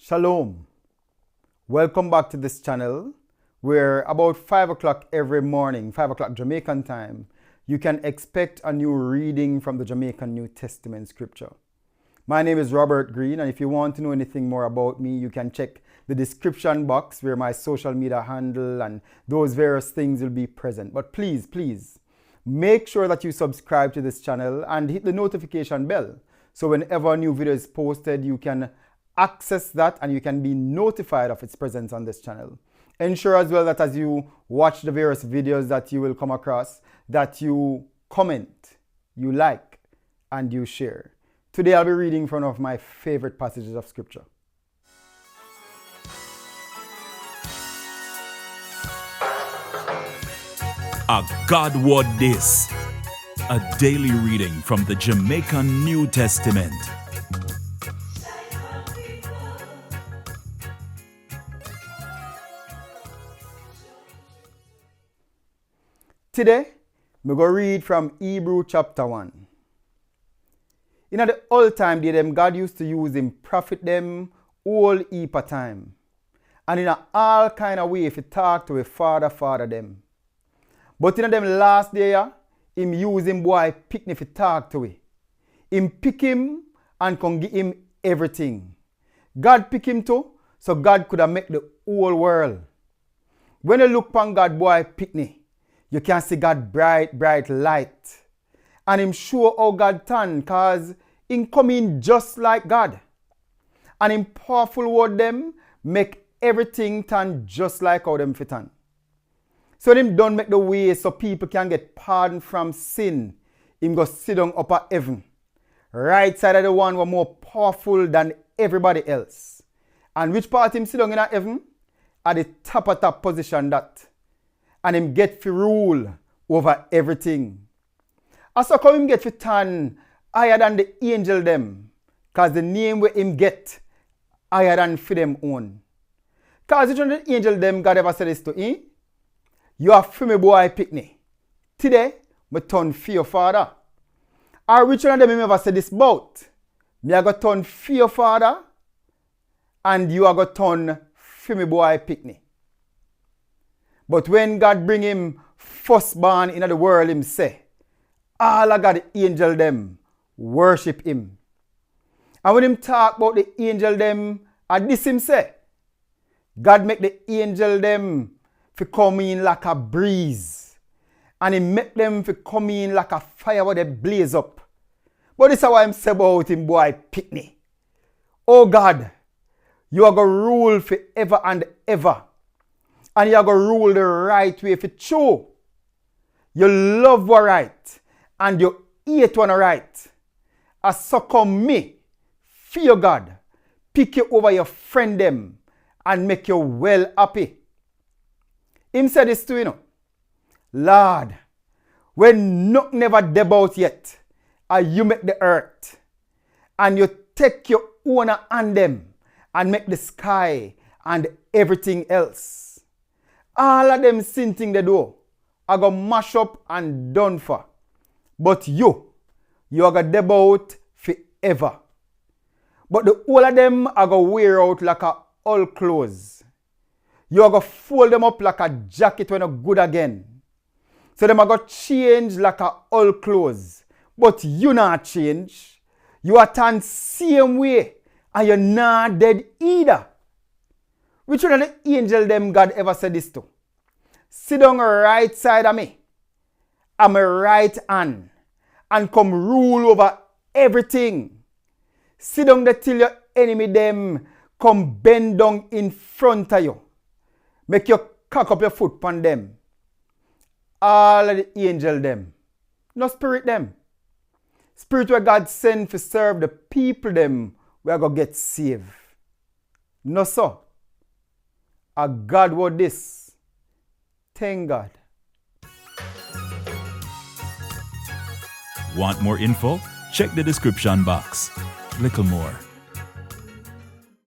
Shalom. Welcome back to this channel where about 5 o'clock every morning, 5 o'clock Jamaican time, you can expect a new reading from the Jamaican New Testament scripture. My name is Robert Green, and if you want to know anything more about me, you can check the description box where my social media handle and those various things will be present. But please, make sure that you subscribe to this channel and hit the notification bell. So whenever a new video is posted, you can access that and you can be notified of its presence on this channel. Ensure as well that as you watch the various videos that you will come across, that you comment, you like, and you share. Today I'll be reading from one of my favorite passages of scripture. A God Word This, a daily reading from the Jamaican New Testament. Today, we go read from Hebrew chapter 1. In the old time, God used to use him prophet them all heap of time. And in all kind of way, if he talk to a father them. But in them last day, him use him boy pick if he talk to it. Him pick him and can give him everything. God pick him too, so God could have make the whole world. When you look upon God boy pick you can see God bright light. And him show how God turn, cause him come in just like God. And him powerful word them make everything turn just like how them fit on. So him done make the way so people can get pardon from sin. Him go sit down up at heaven. Right side of the one were more powerful than everybody else. And which part him sit down in heaven? At the top position that. And him get to rule over everything. As how him get to turn higher than the angel them. Cause the name where him get higher than for them own. Cause which one of the angel them God ever said this to him? You are for me boy pick me. Today, me turn for your father. Or which one of them him ever said this about? Me I go turn for your father. And you are go turn for me boy pick me. But when God bring him firstborn into the world, him say, all of God the angel them worship him. And when him talk about the angel them, and this him say, God make the angel them to come in like a breeze. And he make them to come in like a fire where they blaze up. But this is what him say about him boy pick me. Oh God, you are going to rule forever and ever. And you are going to rule the right way. If it's true, you love what right and you hate what right. As so come me, fear God, pick you over your friend them and make you well happy. Him said this to you, Lord, when nothing never debout yet, and you make the earth, and you take your own hand them and make the sky and everything else. All of them sin thing they do are going to mash up and done for. But you are going to debout forever. But the whole of them are going to wear out like a old clothes. You are going to fold them up like a jacket when you're good again. So them are going to change like a old clothes. But you not change. You are turned same way. And you're not dead either. Which one of the angel them God ever said this to? Sit down right side of me. I'm a right hand. And come rule over everything. Sit down there till your enemy them come bend down in front of you. Make you cock up your foot upon them. All of the angel them. No spirit them. Spirit where God sent to serve the people them. We are going to get saved. No so. A God word this. Thank God. Want more info? Check the description box. Little more.